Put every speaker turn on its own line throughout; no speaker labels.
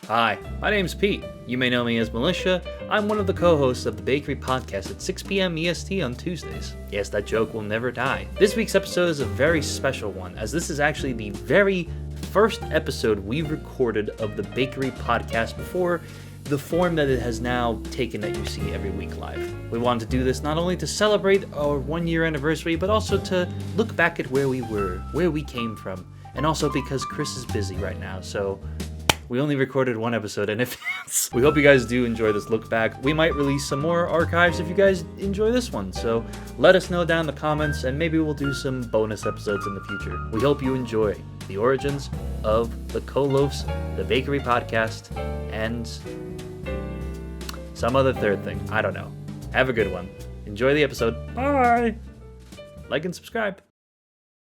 Hi, my name's Pete. You may know me as Militia. I'm one of the co-hosts of the Bakery Podcast at 6 p.m. EST on Tuesdays. Yes, that joke will never die. This week's episode is a very special one, as this is actually the very first episode we've recorded of the Bakery Podcast before the form that it has now taken that you see every week live. We wanted to do this not only to celebrate our 1 year anniversary, but also to look back at where we were, where we came from, and also because Chris is busy right now, so we only recorded one episode in advance. We hope you guys do enjoy this look back. We might release some more archives if you guys enjoy this one, so let us know down in the comments and maybe we'll do some bonus episodes in the future. We hope you enjoy the origins of the Co-Loafs, the Bakery Podcast, and some other third thing. I don't know. Have a good one. Enjoy the episode. Bye! Like and subscribe.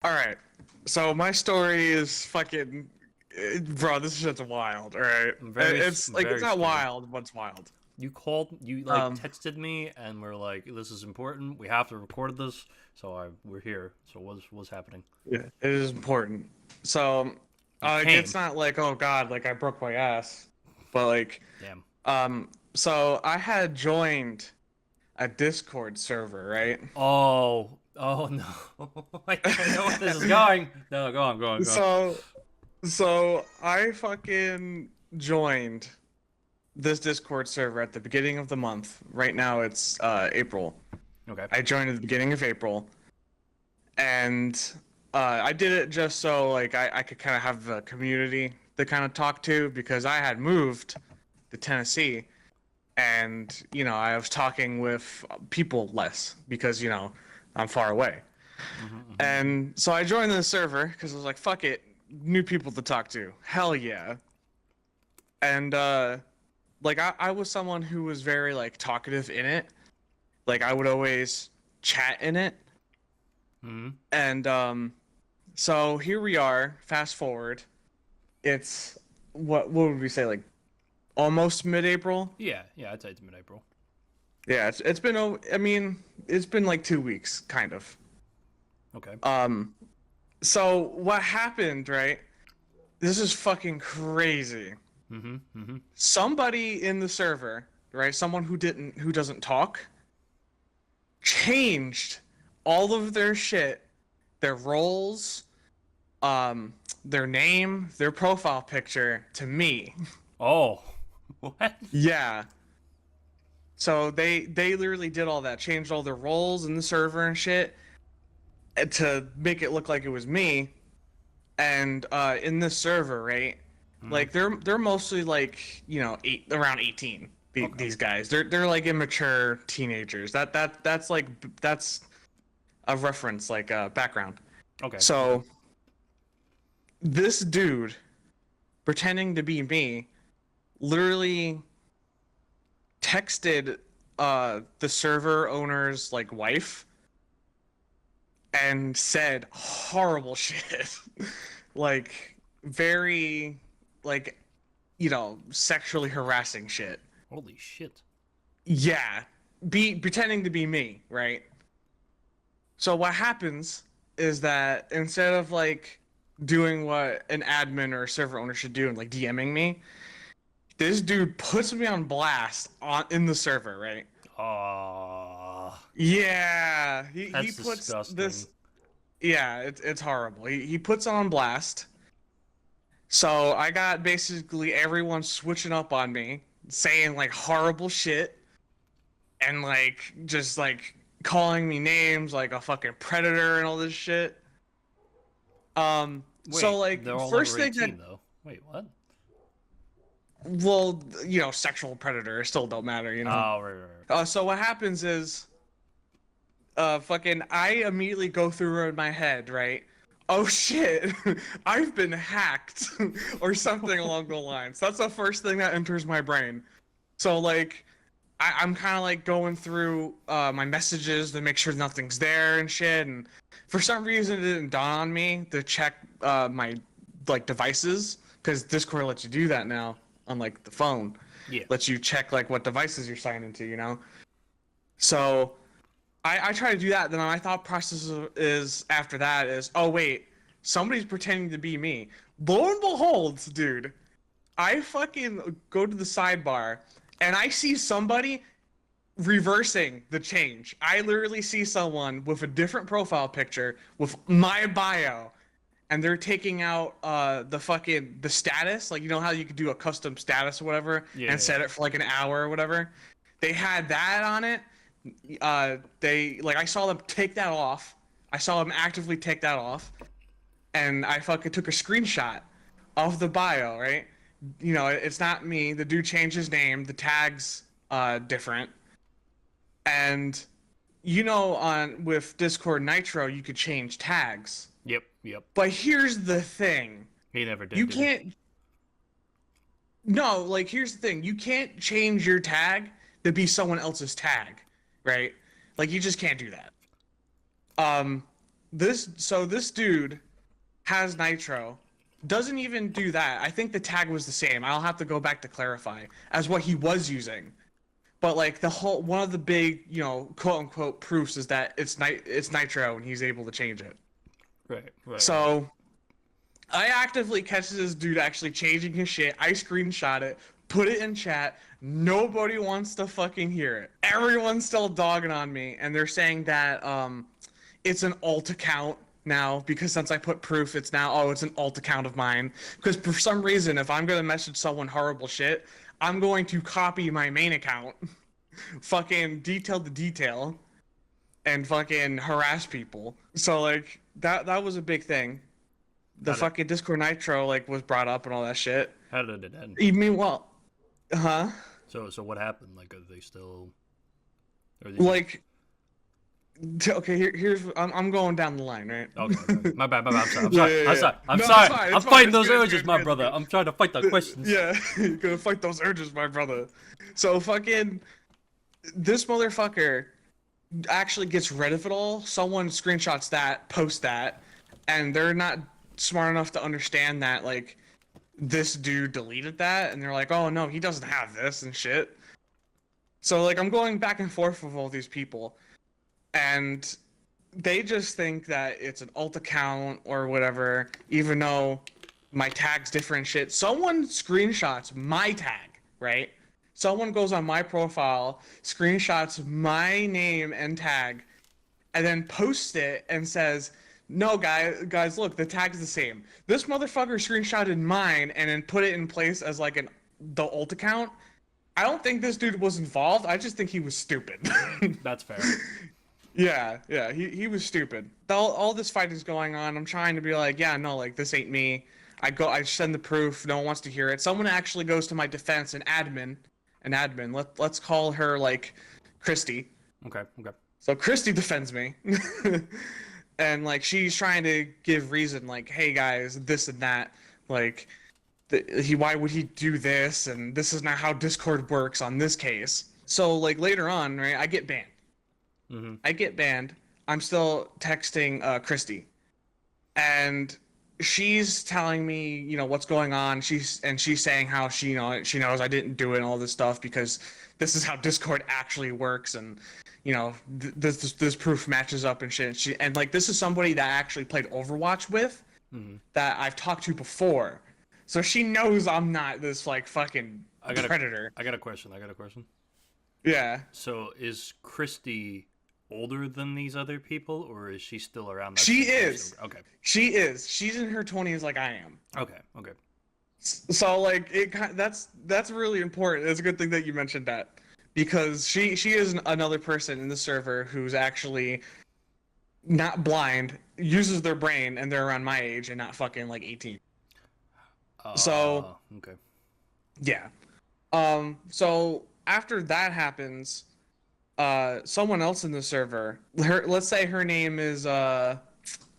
Alright, so my story is fucking... Bro, this shit's wild, alright? It's not
scared.
wild, but it's wild.
You called, you texted me, and we're like, "This is important. We have to record this." So we're here. So what's happening?
Yeah, it is important. So, it's not like, oh god, like I broke my ass, but like,
damn.
So I had joined a Discord server, right?
Oh no! I don't know where this is going. No, go on.
So I fucking joined this Discord server at the beginning of the month. Right now it's April.
Okay.
I joined at the beginning of April, and I did it just so like I could kind of have a community to kind of talk to, because I had moved to Tennessee, and I was talking with people less because I'm far away. And so I joined the server because I was like, fuck it. New people to talk to, hell yeah. And like I was someone who was very like talkative in it, like I would always chat in it. And so here we are, fast forward, it's what would we say, like almost mid-April?
Yeah, I'd say it's mid-April.
Yeah, it's been, I mean, it's been like 2 weeks, kind of.
Okay.
So what happened, right? This is fucking crazy. Somebody in the server, right? Someone who doesn't talk, changed all of their shit, their roles, their name, their profile picture to me.
Oh, what?
Yeah. So they literally did all that, changed all their roles in the server and shit, to make it look like it was me. And in this server, right, like they're mostly like around 18. These guys, they're like immature teenagers. That's a reference, like background.
Okay.
So this dude, pretending to be me, literally texted the server owner's like wife and said horrible shit. Like very like sexually harassing shit.
Holy shit.
Yeah, pretending to be me, right? So what happens is that instead of like doing what an admin or a server owner should do and like DMing me, this dude puts me on blast in the server, right? Yeah, he puts
disgusting.
this. Yeah, it's horrible. He puts on blast. So I got basically everyone switching up on me, saying like horrible shit, and like just like calling me names like a fucking predator and all this shit.
Wait,
so like
they're all
first
over
thing
18, though. Wait, what?
Well, sexual predator still don't matter,
Oh, right.
So what happens is, I immediately go through in my head, right? Oh shit, I've been hacked, or something along the lines. That's the first thing that enters my brain. So like, I'm kind of like going through my messages to make sure nothing's there and shit. And for some reason, it didn't dawn on me to check my like devices, because Discord lets you do that now on like the phone.
Yeah.
Lets you check like what devices you're signed into, So I try to do that. Then my thought process is after that is, oh wait, somebody's pretending to be me. Lo and behold, dude, I fucking go to the sidebar and I see somebody reversing the change. I literally see someone with a different profile picture with my bio, and they're taking out the status, like you know how you could do a custom status or whatever
Yeah.
and set it for like an hour or whatever. They had that on it. They like I saw them take that off. I saw them actively take that off, and I fucking took a screenshot of the bio, right? You know, it's not me. The dude changed his name. The tag's different. And you know, on with Discord Nitro, you could change tags.
Yep. Yep.
But here's the thing.
He never did.
You can't. No, like here's the thing. You can't change your tag to be someone else's tag, right? Like you just can't do that. This dude has Nitro. Doesn't even do that. I think the tag was the same. I'll have to go back to clarify as what he was using. But like the whole one of the big, you know, quote unquote proofs is that it's Nitro and he's able to change it.
Right.
So I actively catch this dude actually changing his shit. I screenshot it, put it in chat. Nobody wants to fucking hear it. Everyone's still dogging on me, and they're saying that it's an alt account now because since I put proof, it's now it's an alt account of mine. Because for some reason, if I'm gonna message someone horrible shit, I'm going to copy my main account, fucking detail to detail, and fucking harass people. So like that was a big thing. The fucking Discord Nitro like was brought up and all that shit.
How did it end?
You mean well, huh?
So what happened? Like, are they still?
Like, okay, here's I'm going down the line, right?
Okay. My bad. I'm sorry. I'm
No,
sorry.
it's fine,
I'm
it's fine,
fighting
it's
those
good, it's
urges,
good,
my
it's
brother.
good.
I'm trying to fight the questions.
Yeah, you're gonna fight those urges, my brother. So fucking this motherfucker actually gets rid of it all. Someone screenshots that, posts that, and they're not smart enough to understand that like this dude deleted that, and they're like, oh no, he doesn't have this and shit. So like I'm going back and forth with all these people, and they just think that it's an alt account or whatever, even though my tag's different shit. Someone screenshots my tag, right? Someone goes on my profile, screenshots my name and tag, and then posts it and says, no, guys, look, the tag's the same. This motherfucker screenshotted mine and then put it in place as like the alt account. I don't think this dude was involved. I just think he was stupid.
That's fair.
Yeah, he was stupid. All this fighting's going on. I'm trying to be like, yeah, no, like this ain't me. I send the proof. No one wants to hear it. Someone actually goes to my defense, an admin. Let's call her like Christy.
Okay.
So Christy defends me. And like she's trying to give reason like, hey guys, this and that, like why would he do this, and this is not how Discord works on this case. So like later on, right, I get banned.
Mm-hmm.
I get banned. I'm still texting Christy, and she's telling me, you know, what's going on. She's saying how she knows I didn't do it and all this stuff because this is how Discord actually works, and you know this proof matches up and shit. And like this is somebody that I actually played Overwatch with, that I've talked to before, so she knows I'm not this like fucking predator.
I got a question.
Yeah.
So is Christy older than these other people, or is she still around?
She is.
Okay.
She is. She's in her 20s like I am.
Okay.
So like that's really important. It's a good thing that you mentioned that, because she is another person in the server who's actually not blind, uses their brain, and they're around my age and not fucking like 18. So
okay.
Yeah. So after that happens, someone else in the server, let's say her name is
Melanie.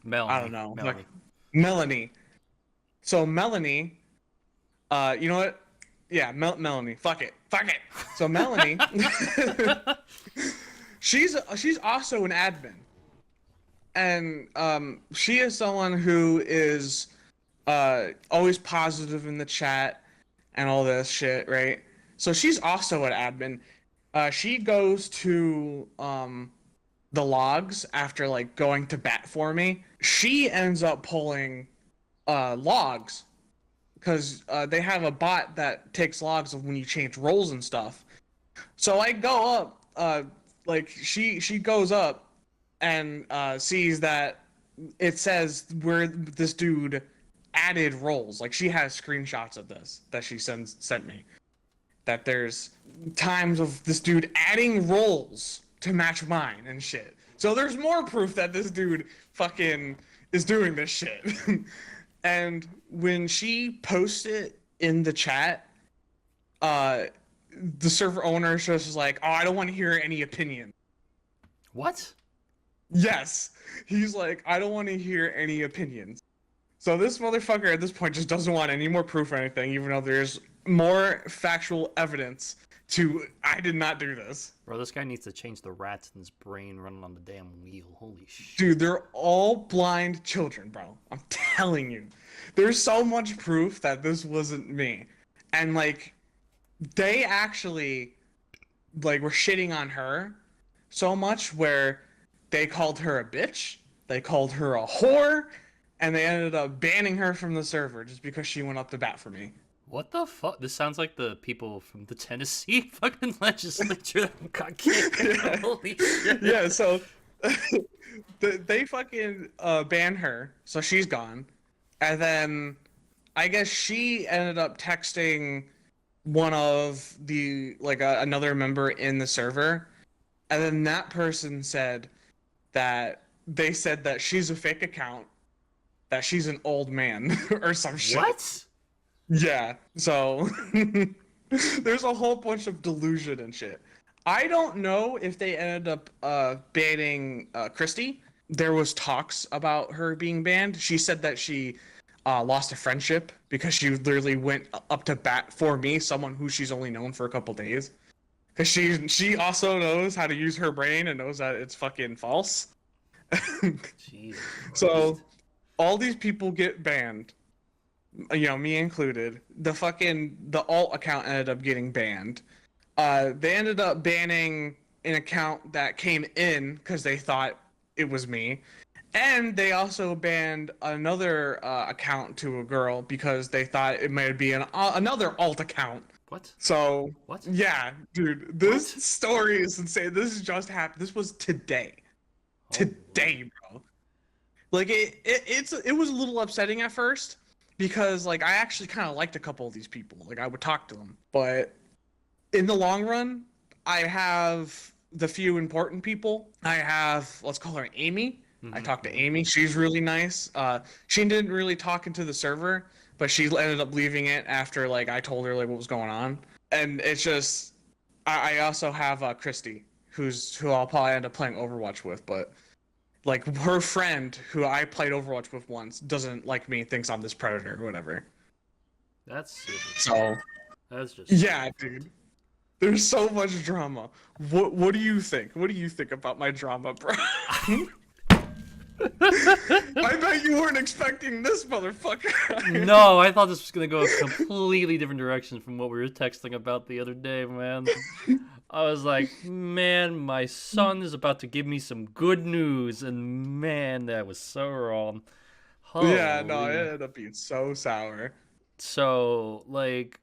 I don't know. Melanie. So Melanie, you know what? Yeah, Melanie. Fuck it. So Melanie, she's also an admin, and she is someone who is always positive in the chat and all this shit, right? So she's also an admin. She goes to the logs after like going to bat for me. She ends up pulling logs because they have a bot that takes logs of when you change roles and stuff. So I go up, like she goes up and sees that it says where this dude added roles. Like she has screenshots of this that she sent me. That there's times of this dude adding roles to match mine and shit. So there's more proof that this dude fucking is doing this shit. And when she posts it in the chat, the server owner is just like, oh, I don't want to hear any opinion.
What?
Yes. He's like, I don't want to hear any opinions. So this motherfucker at this point just doesn't want any more proof or anything, even though there's more factual evidence to I did not do this.
Bro, this guy needs to change the rats in his brain running on the damn wheel. Holy shit.
Dude, they're all blind children, bro. I'm telling you. There's so much proof that this wasn't me. And, like, they actually, like, were shitting on her so much where they called her a bitch, they called her a whore, and they ended up banning her from the server just because she went up to bat for me.
What the fuck? This sounds like the people from the Tennessee fucking legislature that got kicked.
Yeah.
Holy shit.
Yeah, so they fucking banned her, so she's gone. And then I guess she ended up texting one of the, like, another member in the server. And then that person said that they said that she's a fake account, that she's an old man or some shit.
What?
Yeah, so there's a whole bunch of delusion and shit. I don't know if they ended up banning Christy. There was talks about her being banned. She said that she lost a friendship because she literally went up to bat for me, someone who she's only known for a couple days. Because she also knows how to use her brain and knows that it's fucking false.
Jesus.
So all these people get banned. You know, me included. The alt account ended up getting banned. They ended up banning an account that came in because they thought it was me. And they also banned another account to a girl because they thought it might be another alt account.
What?
So,
what?
Yeah, dude, this story is insane. This just happened. This was today. Today, bro. Like, it was a little upsetting at first. Because, like, I actually kind of liked a couple of these people. Like, I would talk to them. But in the long run, I have the few important people. I have, let's call her Amy. I talked to Amy. She's really nice. She didn't really talk into the server, but she ended up leaving it after, like, I told her, like, what was going on. And it's just, I also have Christy, who I'll probably end up playing Overwatch with, but... Like, her friend, who I played Overwatch with once, doesn't like me, thinks I'm this predator or whatever.
That's stupid.
So...
That's just...
Yeah, dude. There's so much drama. What do you think? What do you think about my drama, bro? I bet you weren't expecting this, motherfucker.
No, I thought this was going to go a completely different direction from what we were texting about the other day, man. I was like, man, my son is about to give me some good news, and man, that was so wrong. Holy.
Yeah, no, it ended up being so sour.
So, like,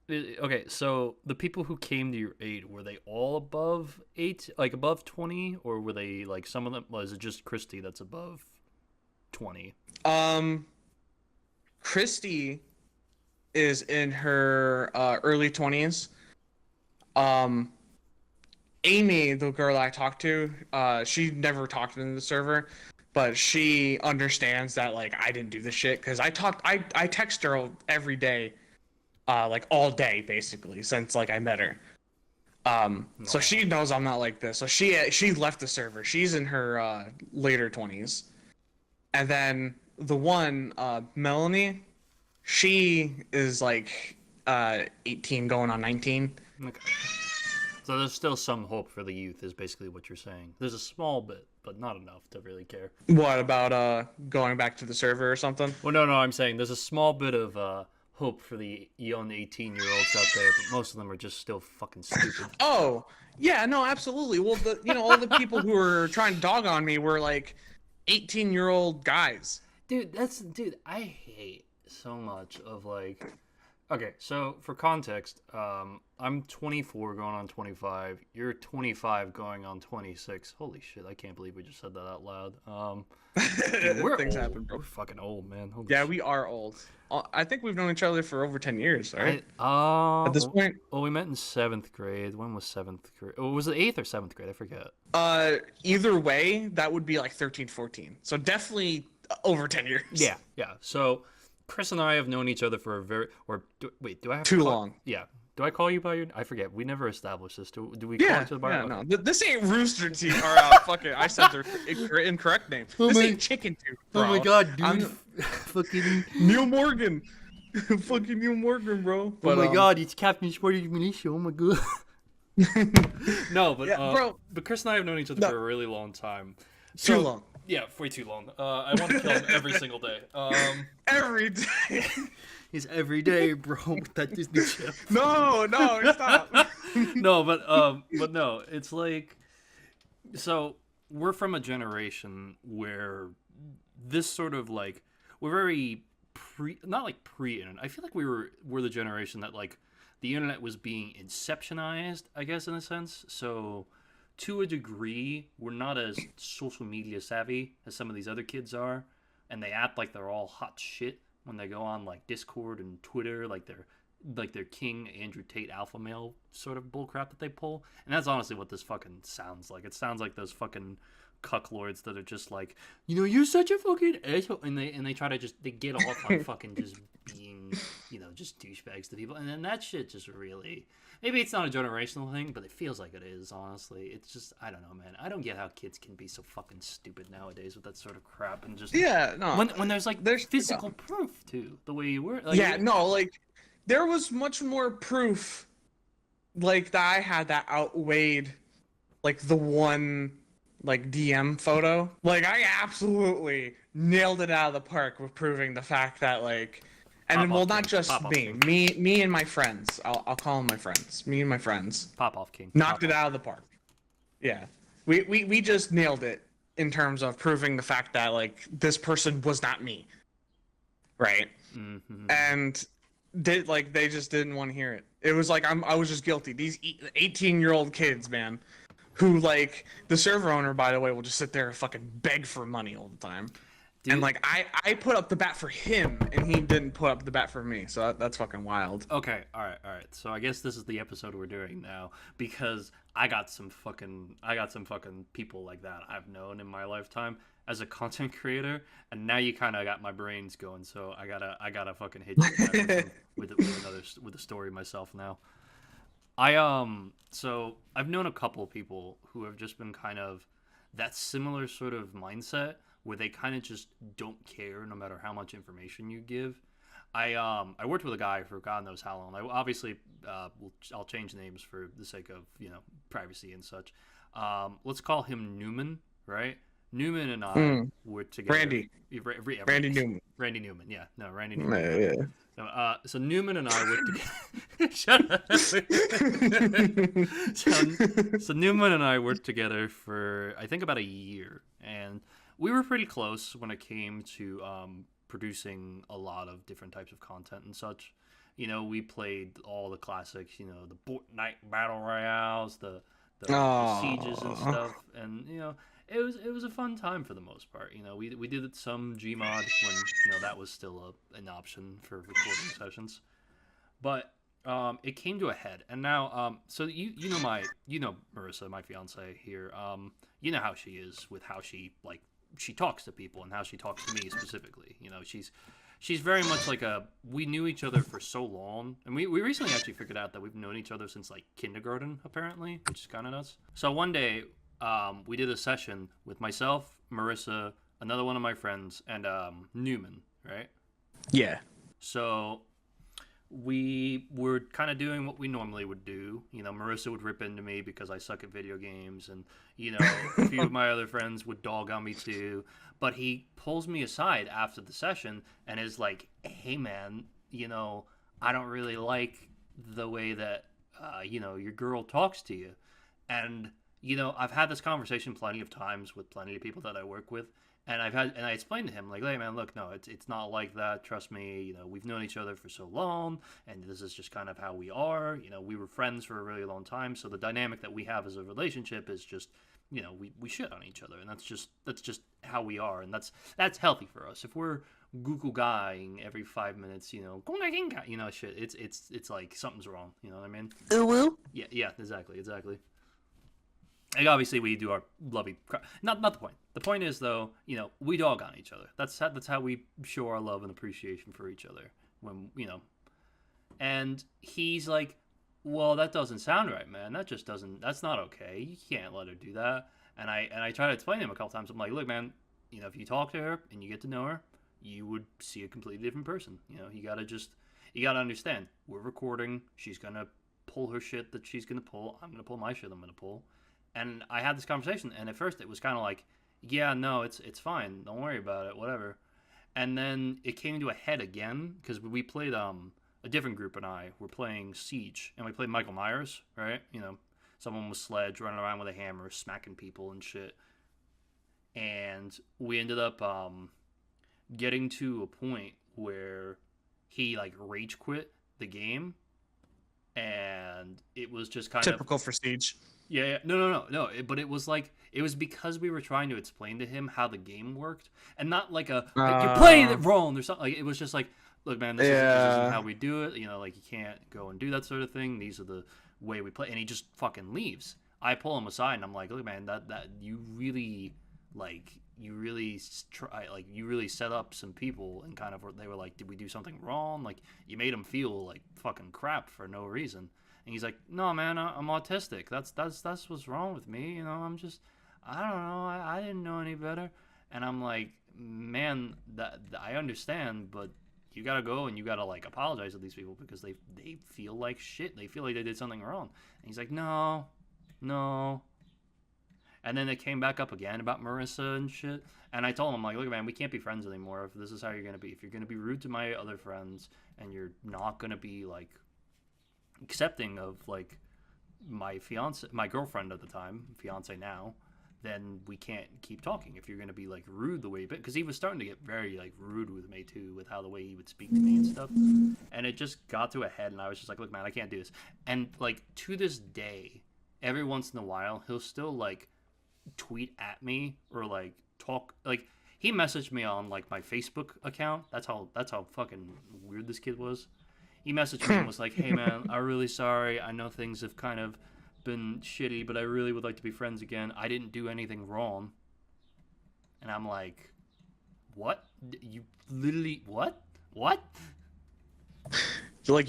okay, so the people who came to your aid, were they all above 8, like above 20, or were they, like, some of them, was it just Christy that's above 20?
Christy is in her early 20s. Amy, the girl I talked to, she never talked in the server, but she understands that, like, I didn't do the shit, because I text her every day, like, all day, basically, since, like, I met her. So she knows I'm not like this, so she left the server. She's in her, later 20s. And then the one, Melanie, she is, like, 18 going on 19.
Okay. So there's still some hope for the youth, is basically what you're saying. There's a small bit, but not enough to really care.
What, about going back to the server or something?
Well, no, I'm saying there's a small bit of hope for the young 18-year-olds out there, but most of them are just still fucking stupid.
Oh, yeah, no, absolutely. Well, all the people who were trying to dog on me were, like, 18-year-old guys.
Dude, I hate so much of like. Okay, so for context, I'm 24 going on 25. You're 25 going on 26. Holy shit, I can't believe we just said that out loud. Dude, we're
Things
old.
happen, bro.
We're fucking old, man. Holy
Yeah,
shit.
we are old. I think we've known each other for over 10 years, right? At this
Well,
point.
well, we met in 7th grade. When was 7th grade? Oh, was it 8th or 7th grade? I forget.
Either way, that would be like 13, 14. So definitely over 10 years.
Yeah, yeah. So Chris and I have known each other for a very. Wait, do I have to
Too
call,
long.
Yeah. Do I call you by your? I forget. We never established this. Do we call
Yeah,
each other by?
yeah,
Okay.
no. This ain't Rooster Teeth, or fucking, I said their incorrect name. This ain't Chicken Tooth, bro.
Oh my god, dude!
I'm
Fucking.
Neil Morgan. Fucking Neil Morgan, bro. But,
oh my god, it's Captain Sporty Militia. Oh my god. No, but
yeah, bro.
but Chris and I have known each other for a really long time.
Too long.
Yeah, way too long. I want to kill him every single day.
Every day.
He's every day, bro. With that Disney chip.
No, stop.
No, but no, it's like, so we're from a generation where this sort of like we're very not like pre-internet. I feel like we're the generation that like the internet was being inceptionized, I guess, in a sense. So to a degree, we're not as social media savvy as some of these other kids are, and they act like they're all hot shit when they go on like Discord and Twitter, like they're King Andrew Tate alpha male sort of bullcrap that they pull. And that's honestly what this fucking sounds like. It sounds like those fucking cucklords that are just like, you're such a fucking asshole, and they try to they get off on fucking just being, just douchebags to people. And then that shit just really, maybe it's not a generational thing, but it feels like it is, honestly. It's just, I don't know, man. I don't get how kids can be so fucking stupid nowadays with that sort of crap, and just when there's physical proof too, the way you were.
Like, there was much more proof, like, that I had that outweighed, like, the one, like, DM photo. Like, I absolutely nailed it out of the park with proving the fact that, like, and well, not just me and my friends. I'll call them my friends. Me and my friends.
Pop off, King.
Knocked it out of the park. Yeah, we just nailed it in terms of proving the fact that, like, this person was not me. Right.
Mm-hmm.
And they just didn't want to hear it. It was like I was just guilty. These 18-year-old kids, man, who, like, the server owner, by the way, will just sit there and fucking beg for money all the time. Dude. And, like, I put up the bat for him, and he didn't put up the bat for me. So that's fucking wild.
Okay, all right. So I guess this is the episode we're doing now, because I got some fucking people like that I've known in my lifetime as a content creator, and now you kind of got my brains going. So I gotta fucking hit you with a story myself now. So I've known a couple of people who have just been kind of that similar sort of mindset, where they kind of just don't care no matter how much information you give. I worked with a guy for God knows how long. I'll change names for the sake of privacy and such. Let's call him Newman, right? Newman and I were together.
Randy Newman.
Randy Newman, yeah. No, Randy Newman. Yeah. So Newman and I were together. Shut up. So Newman and I worked together for, I think, about a year, and we were pretty close when it came to producing a lot of different types of content and such. We played all the classics, the Fortnite battle royales, the sieges and stuff, and it was a fun time for the most part. We did some Gmod when that was still an option for recording sessions, but it came to a head, and now so Marissa, my fiance here, you know how she is with how she talks to people and how she talks to me specifically. She's very much like we knew each other for so long, and we recently actually figured out that we've known each other since like kindergarten, apparently, which is kind of nuts. So one day we did a session with myself, Marissa, another one of my friends, and Newman, right?
Yeah.
So we were kind of doing what we normally would do. Marissa would rip into me because I suck at video games, and a few of my other friends would dog on me too. But he pulls me aside after the session and is like, "Hey man, I don't really like the way that your girl talks to you." And I've had this conversation plenty of times with plenty of people that I work with, And I explained to him like, hey man, look, no, it's not like that. Trust me, we've known each other for so long, and this is just kind of how we are. We were friends for a really long time, so the dynamic that we have as a relationship is just, we shit on each other, and that's just how we are, and that's healthy for us. If we're Google guying every 5 minutes, shit, it's like something's wrong. You know what I mean?
Oh well.
Yeah, exactly. Like, obviously, we do our lovey crap. Not the point. The point is, though, we dog on each other. That's how we show our love and appreciation for each other. And he's like, well, that doesn't sound right, man. That's not okay. You can't let her do that. And I try to explain to him a couple times. I'm like, look, man, if you talk to her and you get to know her, you would see a completely different person. You gotta understand. We're recording. She's gonna pull her shit that she's gonna pull. I'm gonna pull my shit I'm gonna pull. And I had this conversation, and at first it was kind of like, yeah, no, it's fine. Don't worry about it, whatever. And then it came to a head again, because we played, a different group and I were playing Siege, and we played Michael Myers, right? Someone with Sledge running around with a hammer, smacking people and shit. And we ended up getting to a point where he, like, rage quit the game, and it was just kind
Typical for Siege.
Yeah. No. But it was like, it was because we were trying to explain to him how the game worked, and not like you're playing it wrong or something. Like, it was just like, look, man, this isn't how we do it. Like, you can't go and do that sort of thing. These are the way we play. And he just fucking leaves. I pull him aside and I'm like, look, man, that you really set up some people, and kind of, they were like, did we do something wrong? Like, you made them feel like fucking crap for no reason. And he's like, no, man, I'm autistic. That's what's wrong with me. I'm just, I don't know. I didn't know any better. And I'm like, man, that I understand, but you gotta go and you gotta, like, apologize to these people, because they feel like shit. They feel like they did something wrong. And he's like, no. And then it came back up again about Marissa and shit. And I told him, like, look, man, we can't be friends anymore if this is how you're gonna be. If you're gonna be rude to my other friends, and you're not gonna be, like, accepting of, like, my girlfriend at the time, fiance now, then we can't keep talking. If you're going to be, like, rude the way, because he was starting to get very, like, rude with me too, with how the way he would speak to me and stuff. And it just got to a head, and I was just like, look, man, I can't do this. And, like, to this day, every once in a while, he'll still, like, tweet at me, or, like, talk, like, he messaged me on, like, my Facebook account. That's how fucking weird this kid was. He messaged me and was like, hey, man, I'm really sorry. I know things have kind of been shitty, but I really would like to be friends again. I didn't do anything wrong. And I'm like, what? You literally, what?
Like,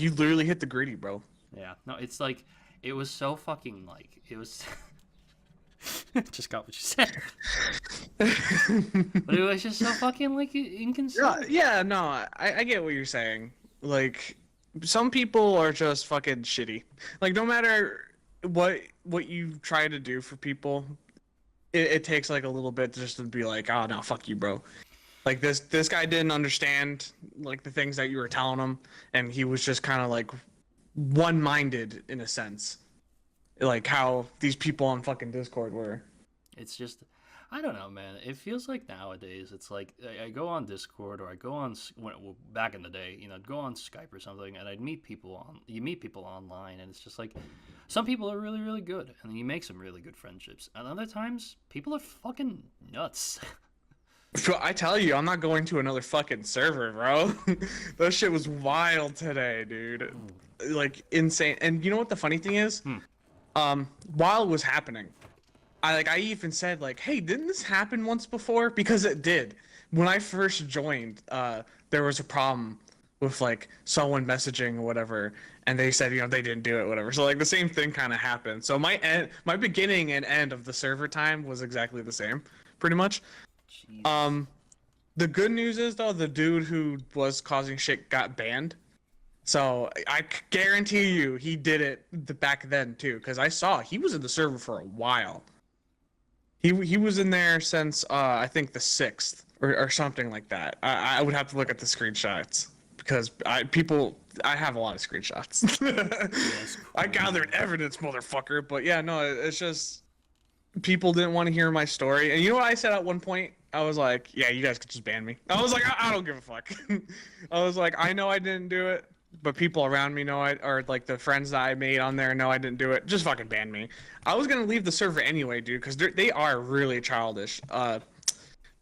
you literally hit the gritty, bro.
Yeah. No, it's like, it was so fucking, like, it was... Just got what you said. But it was just so fucking, like, inconsiderate.
Yeah, no, I get what you're saying. Like... Some people are just fucking shitty. Like, no matter what you try to do for people, it takes, like, a little bit just to be like, oh, no, fuck you, bro. Like, this guy didn't understand, like, the things that you were telling him, and he was just kind of, like, one-minded, in a sense. Like, how these people on fucking Discord were.
It's just... I don't know, man. It feels like nowadays, it's like, I go on Discord, or I go on, back in the day, I'd go on Skype or something, and you meet people online, and it's just like, some people are really, really good, and then you make some really good friendships. And other times, people are fucking nuts.
I tell you, I'm not going to another fucking server, bro. That shit was wild today, dude. Like, insane. And you know what the funny thing is? While it was happening, I even said, like, hey, didn't this happen once before? Because it did. When I first joined, there was a problem with, like, someone messaging or whatever, and they said, they didn't do it, whatever. So, like, the same thing kind of happened. So my beginning and end of the server time was exactly the same, pretty much. Jesus. The good news is, though, the dude who was causing shit got banned. So I guarantee you he did it back then, too, because I saw he was in the server for a while. He was in there since I think the 6th or something like that. I would have to look at the screenshots, because I have a lot of screenshots. Yes, cool. I gathered evidence, motherfucker. But yeah, no, it's just people didn't want to hear my story. And you know what I said at one point? I was like, yeah, you guys could just ban me. I was like, I don't give a fuck. I was like, I know I didn't do it, but people around me know or like the friends that I made on there know I didn't do it. Just fucking ban me. I was gonna leave the server anyway, dude, because they are really childish.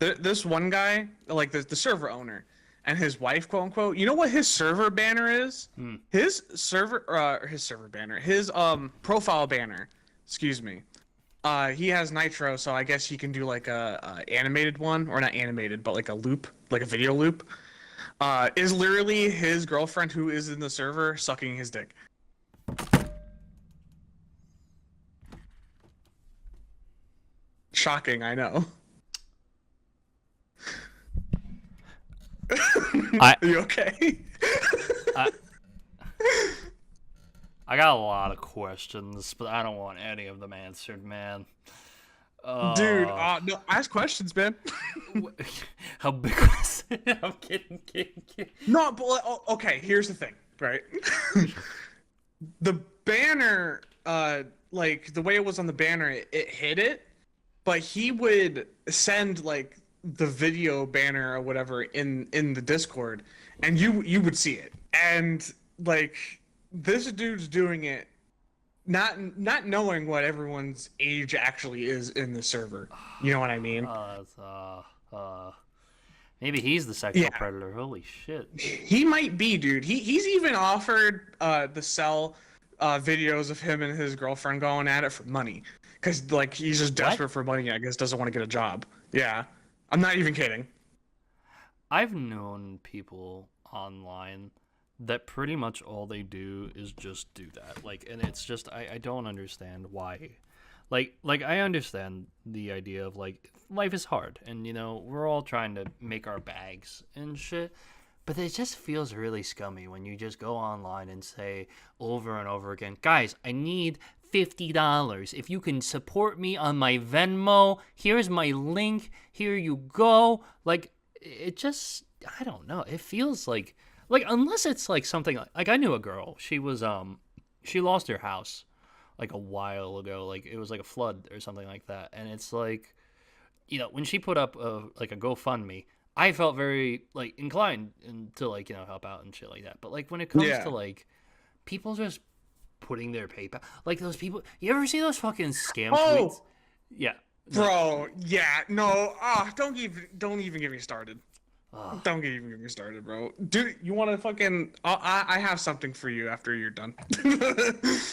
This one guy, like the server owner, and his wife, quote unquote. You know what his server banner is? His server banner, his profile banner. Excuse me. He has Nitro, so I guess he can do like a animated one, or not animated, but like a loop, like a video loop. Is literally his girlfriend who is in the server sucking his dick. Shocking, I know. Are you okay?
I got a lot of questions, but I don't want any of them answered, man.
Dude, no, ask questions, man.
How big was it? I'm kidding.
No, but okay, here's the thing, right? The banner, like the way it was on the banner, it hit it, but he would send like the video banner or whatever in the Discord, and you would see it, and like this dude's doing it, not knowing what everyone's age actually is in the server. You know what I mean?
Maybe he's the sexual predator. Holy shit.
He might be, dude. He's even offered to sell videos of him and his girlfriend going at it for money, because like he's just desperate for money. I guess doesn't want to get a job. Yeah, I'm not even kidding.
I've known people online that pretty much all they do is just do that. Like, and it's just I don't understand why. Like I understand the idea of like life is hard, and you know we're all trying to make our bags and shit. But it just feels really scummy when you just go online and say over and over again, guys, I need $50. If you can support me on my Venmo, here's my link. Here you go. Like, it just, I don't know. It feels like unless it's like something like I knew a girl. She was she lost her house like a while ago. Like it was like a flood or something like that. And it's like, you know, when she put up like a GoFundMe, I felt very like inclined to like, you know, help out and shit like that. But like when it comes to like people just putting their PayPal, like those people, you ever see those fucking scam tweets? Yeah,
bro. Yeah, no. Don't even get me started. Don't even get me started, bro. Dude, you want to fucking? I have something for you after you're done.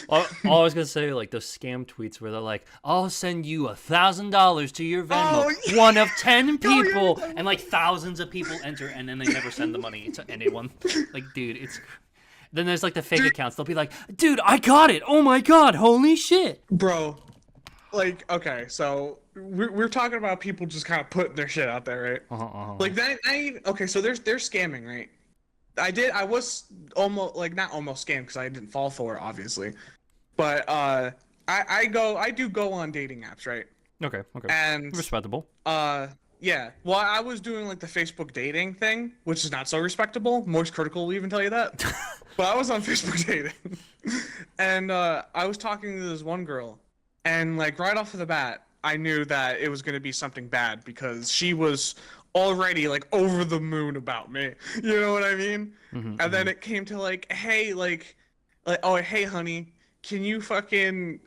All I was gonna say, like those scam tweets where they're like, "I'll send you $1,000 to your Venmo." One of 10 people, and like thousands of people enter, and then they never send the money to anyone. Like, dude, it's. Then there's like the fake accounts. They'll be like, "Dude, I got it! Oh my god, holy shit!"
Bro, like, okay, so we're talking about people just kind of putting their shit out there, right? Like that. Okay, so they're scamming, right? I was almost like not almost scammed because I didn't fall for it, obviously, but I do go on dating apps, right?
Okay.
And
respectable.
Yeah. Well, I was doing like the Facebook dating thing, which is not so respectable. Most critical will even tell you that. But I was on Facebook dating, and I was talking to this one girl, and like right off of the bat, I knew that it was going to be something bad because she was already like over the moon about me. You know what I mean? And then it came to like, hey, oh, hey, honey, can you fucking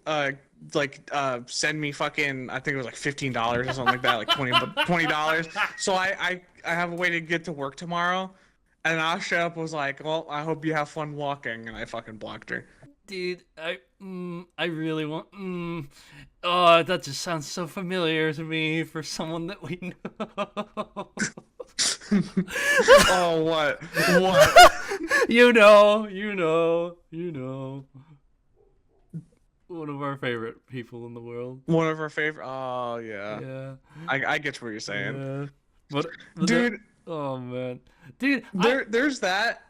send me fucking, I think it was like $15 or something like that, like $20. So I have a way to get to work tomorrow, and Asha was like, well, I hope you have fun walking, and I fucking blocked her.
Dude, I really want. Oh, that just sounds so familiar to me for someone that we know.
Oh, what?
You know. One of our favorite people in the world.
One of our favorite. Oh yeah.
Yeah.
I get what you're saying.
Yeah. But
dude.
Oh man, dude.
There's that.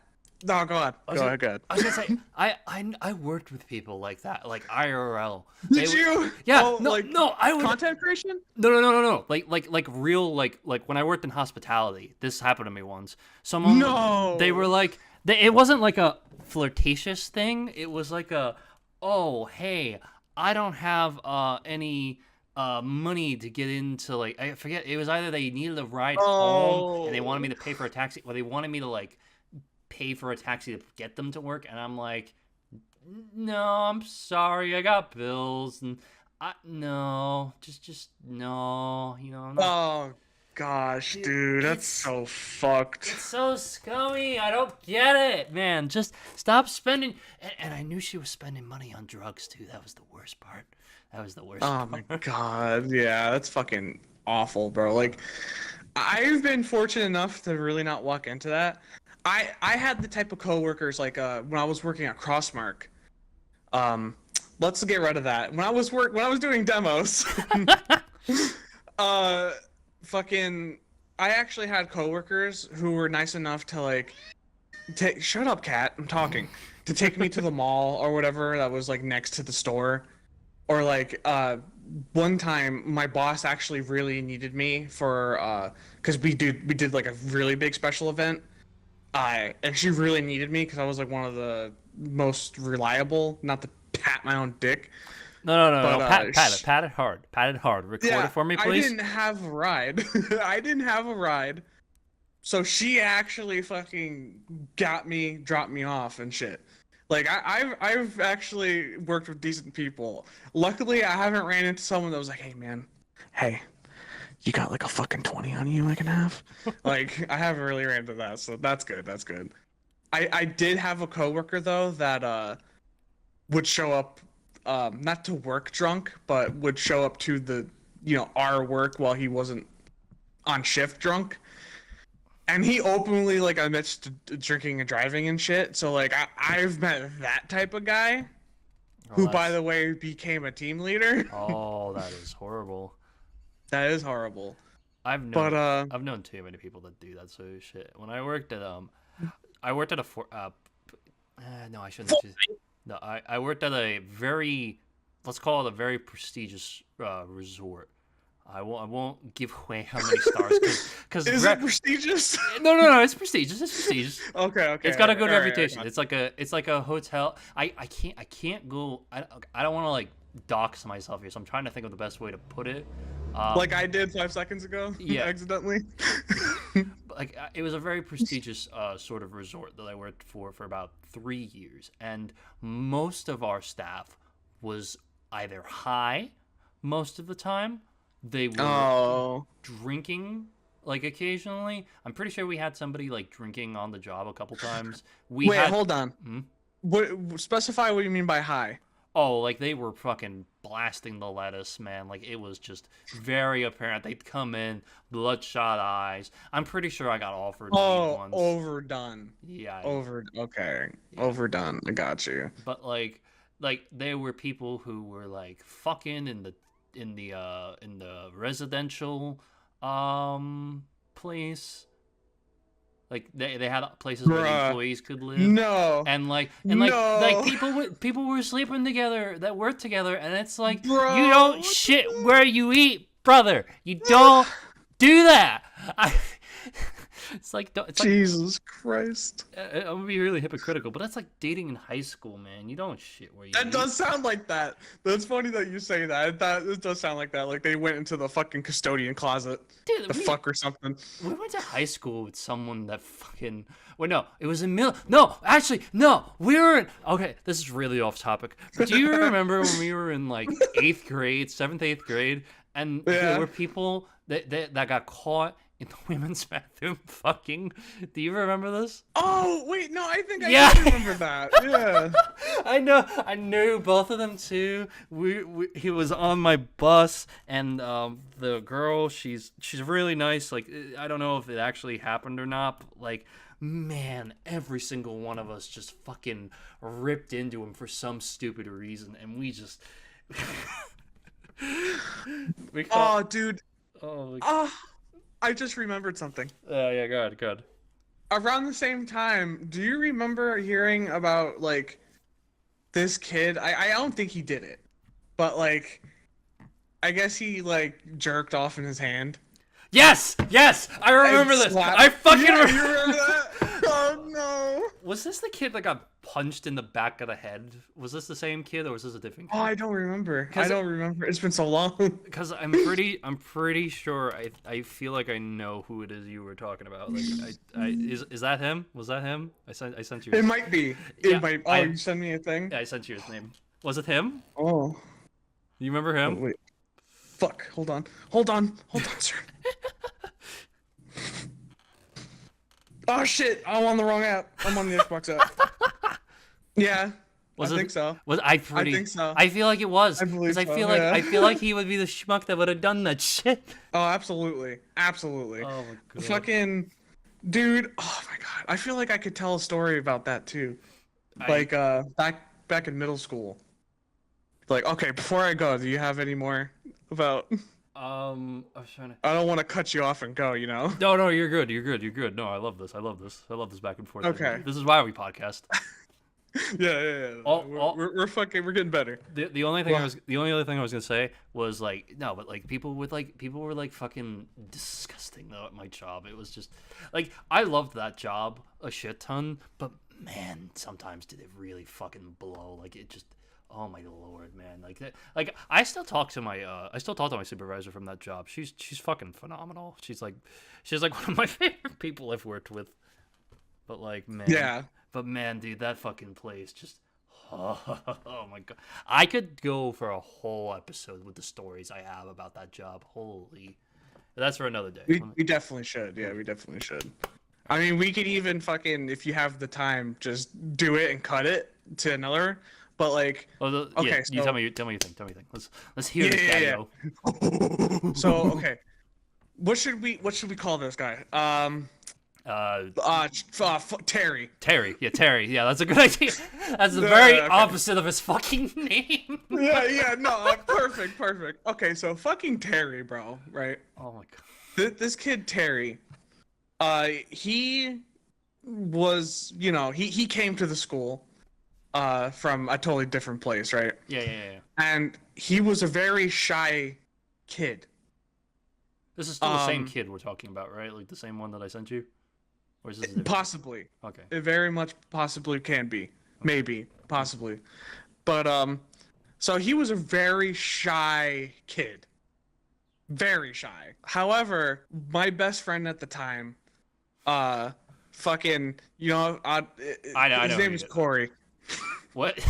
No, go on. Go ahead.
I was gonna say, I worked with people like that, like IRL.
Did you?
Yeah.
Oh,
no. I would.
Content creation?
No. Like real, like when I worked in hospitality. This happened to me once. Someone.
No.
They were like, it wasn't like a flirtatious thing. It was like a, oh hey, I don't have any money to get into, like, I forget, it was either they needed a ride home and they wanted me
Oh.
to pay for a taxi, or they wanted me to like pay for a taxi to get them to work, and I'm like, no, I'm sorry, I got bills, and no, just no, I'm not.
Oh gosh,
Dude,
dude, that's
it's
so fucked.
it's so scummy. I don't get it, man. Just stop spending. And I knew she was spending money on drugs too. That was the worst part. That was the worst
Oh my
part.
god, yeah, that's fucking awful, bro. Like, I've been fortunate enough to really not walk into that. I had the type of coworkers like when I was working at Crossmark. Um, let's get rid of that. When I was doing demos, uh, fucking, I actually had coworkers who were nice enough to like take. Shut up, cat. I'm talking. To take me to the mall or whatever that was like next to the store. Or like one time my boss actually really needed me for because we did like a really big special event. And she really needed me because I was like one of the most reliable, not to pat my own dick.
No.
But
Pat it hard. Pat it hard. Record it for me, please.
I didn't have a ride. I didn't have a ride. So she actually fucking dropped me off and shit. Like I've actually worked with decent people. Luckily, I haven't ran into someone that was like, "Hey man, hey, you got like a fucking 20 on you I can have?" Like I haven't really ran into that, so that's good. That's good. I did have a coworker though that would show up not to work drunk, but would show up to the our work while he wasn't on shift drunk. And he openly like admits to drinking and driving and shit. So like I've met that type of guy, who by the way became a team leader.
Oh, that is horrible.
That is horrible.
I've known too many people that do that sort of shit. When I worked at no, I shouldn't. No, I worked at a very, let's call it a very prestigious resort. I won't give away how many stars because
Is it prestigious?
No, it's prestigious. It's prestigious.
Okay.
It's got a good
All right,
reputation.
all right.
It's like a hotel. I can't go. I don't want to like dox myself here, so I'm trying to think of the best way to put it.
Like I did 5 seconds ago.
Yeah.
Accidentally.
Like it was a very prestigious sort of resort that I worked for about 3 years, and most of our staff was either high most of the time. They were drinking like occasionally. I'm pretty sure we had somebody like drinking on the job a couple times.
Wait, hold on. What specify what you mean by high?
Oh, like they were fucking blasting the lettuce, man. Like it was just very apparent. They'd come in, bloodshot eyes. I'm pretty sure I got offered weed once.
Overdone.
Yeah.
Okay. Yeah. Overdone. I got you.
But like there were people who were like fucking in the residential place. Like they had places where the employees could live.
No.
And like people were sleeping together that worked together, and it's like,
Bro.
You don't shit where you eat, brother. You don't do that. It's like
Jesus Christ.
I'm gonna be really hypocritical, but that's like dating in high school, man. You don't shit where you eat.
That does sound like that. That's funny that you say that. It does sound like that. Like they went into the fucking custodian closet
Dude,
fuck or something.
We went to high school with someone that fucking. Wait, no, it was in No, actually, no. We were in. Okay, this is really off topic. But do you remember when we were in like 8th grade, 7th, 8th grade, and there were people that got caught in the women's bathroom fucking? Do you remember this?
Oh wait, no, I think I do remember that. Yeah.
I knew both of them too. He was on my bus, and the girl, she's really nice. Like I don't know if it actually happened or not, but like, man, every single one of us just fucking ripped into him for some stupid reason, and we just
dude. I just remembered something.
Yeah, go ahead.
Around the same time, do you remember hearing about like this kid? I don't think he did it, but like I guess he like jerked off in his hand.
Yes, I remember this. I fucking remember.
You remember that? Oh no.
Was this the kid that got punched in the back of the head. Was this the same kid or was this a different
Oh,
kid?
I don't remember.
'Cause
I don't remember. It's been so long.
Because I'm pretty sure I feel like I know who it is you were talking about. Like is that him? Was that him? I sent you.
It might be.
Yeah,
It might. Oh, you sent me a thing?
Yeah, I sent you his name. Was it him?
Oh.
You remember
Oh,
him?
wait. Fuck. Hold on. Hold on, sir. Oh shit! I'm on the wrong app. I'm on the Xbox app. Yeah. I think so.
I
think so.
I feel like it was.
I believe so,
I feel like he would be the schmuck that would have done that shit.
Oh, absolutely. Absolutely.
Oh my god.
Fucking dude. Oh my god. I feel like I could tell a story about that too. Back in middle school. Like, okay, before I go, do you have any more about
I was trying to.
I don't want to cut you off and go, you know?
No, you're good. You're good. No, I love this. I love this back and forth.
Okay.
This is why we podcast.
Yeah. We're getting better.
The only other thing I was gonna say was like no, but like people were like fucking disgusting though at my job. It was just like I loved that job a shit ton, but man, sometimes did it really fucking blow. Like it just. Oh my lord, man! Like I still talk to my supervisor from that job. She's fucking phenomenal. She's like one of my favorite people I've worked with. But like, man,
yeah.
But man, dude, that fucking place just. Oh my god, I could go for a whole episode with the stories I have about that job. Holy, that's for another day.
We definitely should. Yeah, we definitely should. I mean, we could even fucking, if you have the time, just do it and cut it to another. But like, okay,
yeah,
so,
you tell me your thing. Let's hear this guy.
Yeah. So okay, what should we call this guy? Terry.
Terry. Yeah, that's a good idea. That's the very opposite of his fucking name.
Yeah. No, perfect. Okay, so fucking Terry, bro. Right.
Oh my god.
This kid Terry. He was, he came to the school. From a totally different place, right?
Yeah.
And he was a very shy kid.
This is still the same kid we're talking about, right? Like the same one that I sent you? Or is this different?
Possibly.
Okay.
It very much possibly can be. Okay. Maybe. Possibly. But, so he was a very shy kid. Very shy. However, my best friend at the time, fucking, his name is Corey.
What?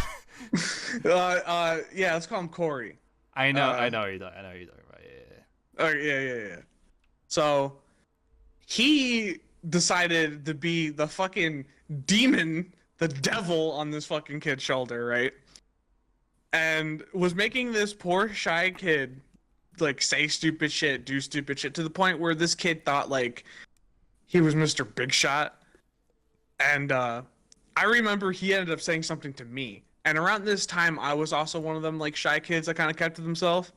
Yeah, let's call him Corey.
I know you're talking about.
Yeah. So he decided to be the fucking demon, the devil on this fucking kid's shoulder, right? And was making this poor shy kid like say stupid shit, do stupid shit, to the point where this kid thought like he was Mr. Big Shot. And I remember he ended up saying something to me. And around this time, I was also one of them, like, shy kids that kind of kept to themselves.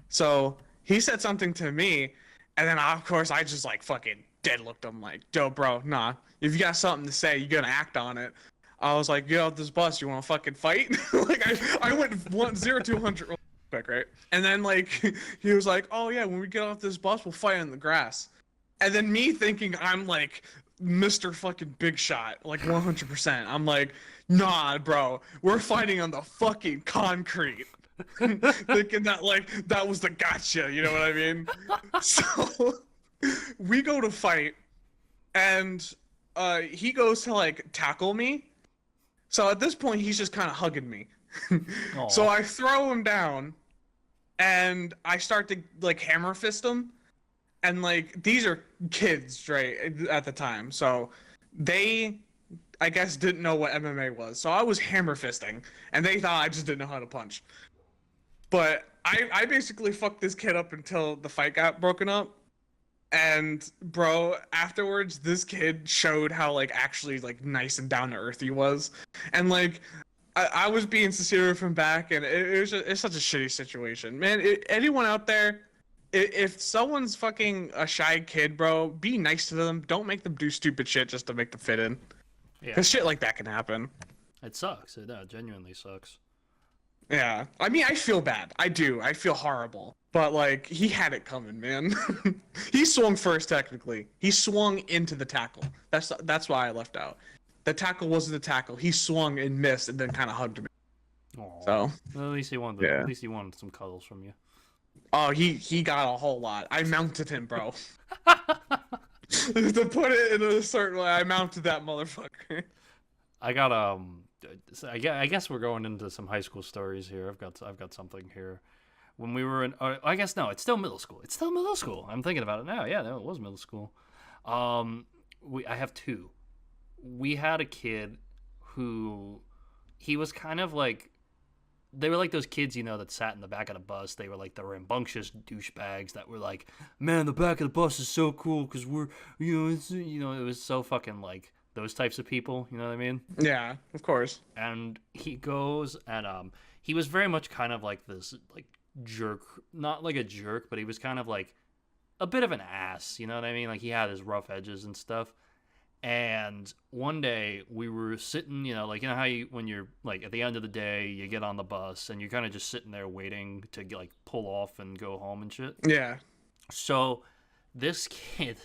So he said something to me, and then, of course, I just, like, fucking dead looked him like, yo, bro, nah. If you got something to say, you gotta act on it. I was like, get off this bus, you wanna fucking fight? Like, I went 0 to 100 real quick, right? And then, like, he was like, oh, yeah, when we get off this bus, we'll fight on the grass. And then me thinking I'm, like, Mr. fucking Big Shot, like 100%. I'm like, nah, bro, we're fighting on the fucking concrete. Thinking that like that was the gotcha, you know what I mean? So we go to fight, and he goes to like tackle me. So at this point, he's just kind of hugging me. So I throw him down, and I start to like hammer fist him. And, like, these are kids, right, at the time. So they, I guess, didn't know what MMA was. So I was hammer fisting, and they thought I just didn't know how to punch. But I basically fucked this kid up until the fight got broken up. And, bro, afterwards, this kid showed how, like, actually, like, nice and down-to-earth he was. And, like, I was being sincere with him back, and it's such a shitty situation. Man, anyone out there... If someone's fucking a shy kid, bro, be nice to them. Don't make them do stupid shit just to make them fit in. Yeah. Because shit like that can happen.
It sucks. It genuinely sucks.
Yeah. I mean, I feel bad. I do. I feel horrible. But, like, he had it coming, man. He swung first, technically. He swung into the tackle. That's why I left out. the tackle wasn't a tackle. He swung and missed and then kind of hugged me.
Aw.
So
Well, at least he wanted.
yeah.
At least he wanted some cuddles from you.
Oh, he got a whole lot. I mounted him, bro. To put it in a certain way, I mounted that motherfucker.
I got I guess we're going into some high school stories here. I've got something here. When we were in, I guess no, it's still middle school. It's still middle school. I'm thinking about it now. Yeah, no, it was middle school. I have two. We had a kid who, he was kind of like, they were like those kids, you know, that sat in the back of the bus. They were like the rambunctious douchebags that were like, man, the back of the bus is so cool because we're, it was so fucking like those types of people. You know what I mean?
Yeah, of course.
And he goes and he was very much kind of like this like jerk, not like a jerk, but he was kind of like a bit of an ass. You know what I mean? Like he had his rough edges and stuff. And one day we were sitting, like, you know how you, when you're like at the end of the day, you get on the bus and you're kind of just sitting there waiting to like pull off and go home and shit.
Yeah.
So this kid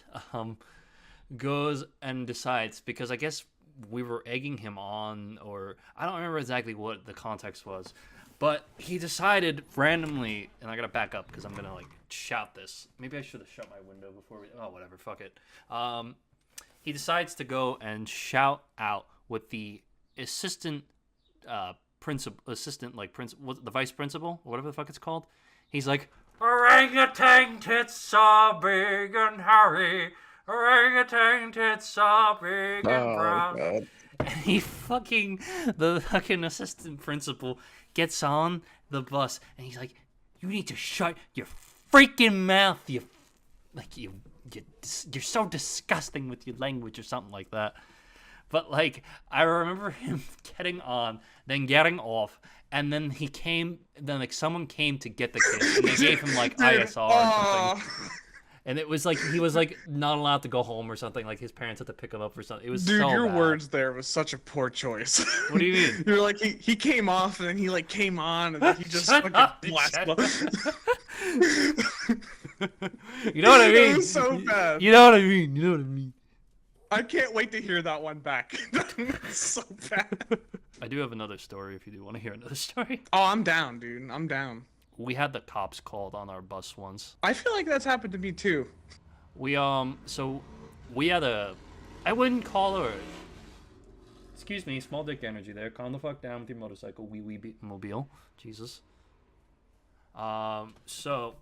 goes and decides, because I guess we were egging him on, or I don't remember exactly what the context was, but he decided randomly, and I gotta back up because I'm gonna like shout this. Maybe I should have shut my window before we. Oh, whatever. Fuck it. He decides to go and shout out with the assistant the vice principal, or whatever the fuck it's called. He's like, orangutan tits so big and hairy, orangutan tits so big and brown. God. And the fucking assistant principal gets on the bus and he's like, you need to shut your freaking mouth, you're so disgusting with your language, or something like that. But like, I remember him getting on, then getting off, and then someone came to get the kid, and they gave him like ISR or something. And it was like he was like not allowed to go home or something. Like his parents had to pick him up or something. It was
dude,
so
your
bad.
words there was such a poor choice.
What do you mean?
You're like he came off and then he like came on and then he just fucking blasted.
You know what I mean?
It was so bad.
You know what I mean?
I can't wait to hear that one back. That's so bad.
I do have another story if you do want to hear another story.
Oh, I'm down, dude. I'm down.
We had the cops called on our bus once.
I feel like that's happened to me too.
We had I wouldn't call her. Excuse me, small dick energy there. Calm the fuck down with your motorcycle, wee mobile. Jesus. So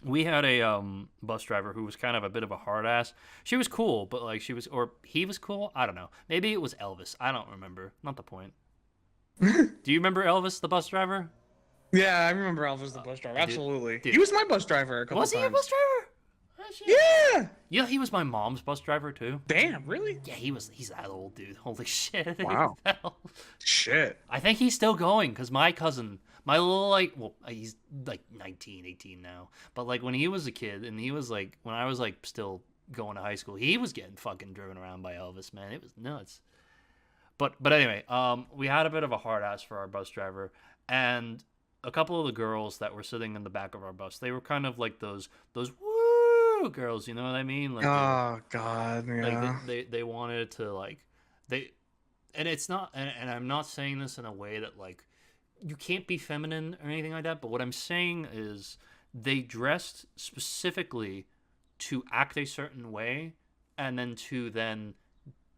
we had a bus driver who was kind of a bit of a hard ass. She was cool, but like he was cool. I don't know. Maybe it was Elvis. I don't remember. Not the point. Do you remember Elvis, the bus driver?
Yeah, I remember Elvis the bus driver. Absolutely.
Dude.
He was my bus driver a couple times.
Was he a bus driver? Oh, shit.
Yeah.
Yeah, he was my mom's bus driver too.
Damn, really?
Yeah, he's that old, dude. Holy shit.
Wow.
Shit. I think he's still going because my cousin, my little he's like 19, 18 now. But like when he was a kid and he was like, when I was like still going to high school, he was getting fucking driven around by Elvis, man. It was nuts. But anyway, we had a bit of a hard ass for our bus driver, and a couple of the girls that were sitting in the back of our bus, they were kind of like those woo girls, you know what I mean? Like,
oh God, yeah.
Like they wanted to like and it's not, and I'm not saying this in a way that like you can't be feminine or anything like that, but what I'm saying is they dressed specifically to act a certain way and then to then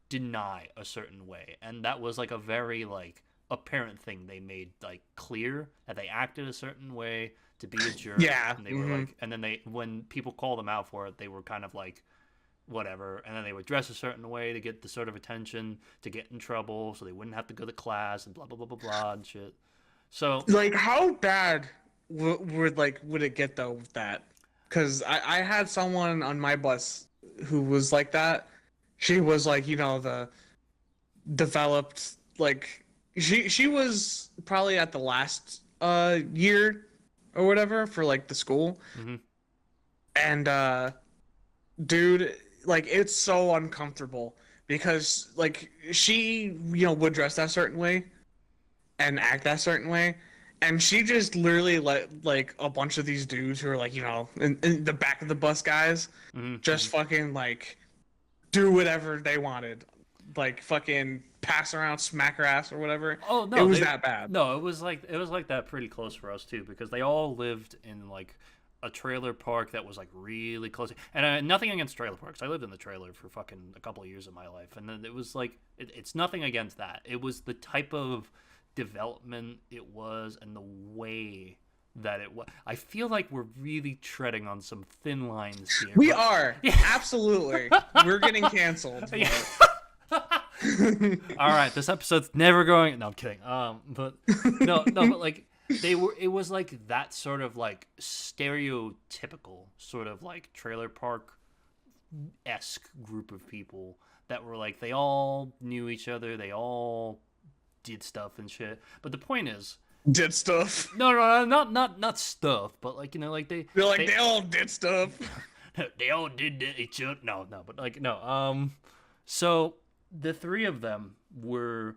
deny a certain way, and that was like a very like apparent thing they made like clear, that they acted a certain way to be a jerk.
Yeah.
And they were like, and then when people called them out for it, they were kind of like whatever, and then they would dress a certain way to get the sort of attention, to get in trouble so they wouldn't have to go to class and blah blah blah blah blah and shit. So
like, how bad would it get though with that? Because I had someone on my bus who was like that. She was like, the developed, like, she was probably at the last year or whatever for like the school. Mm-hmm. And dude, like, it's so uncomfortable because like she would dress that certain way and act that certain way, and she just literally let like a bunch of these dudes who are like in the back of the bus guys just fucking like do whatever they wanted like fucking pass around, smack her ass or whatever.
Oh no,
it was that bad.
No, it was like that pretty close for us too, because they all lived in like a trailer park that was like really close. And nothing against trailer parks. I lived in the trailer for fucking a couple of years of my life, and then it was like it's nothing against that. It was the type of development it was, and the way that it was. I feel like we're really treading on some thin lines here.
We are absolutely. We're getting canceled.
All right, this episode's never going. No, I'm kidding. But but like they were. It was like that sort of like stereotypical sort of like trailer park esque group of people that were like they all knew each other. They all did stuff and shit. But the point is,
did stuff.
No, not stuff. But like like they
all did stuff.
They all did each other. No, but like no. So the three of them were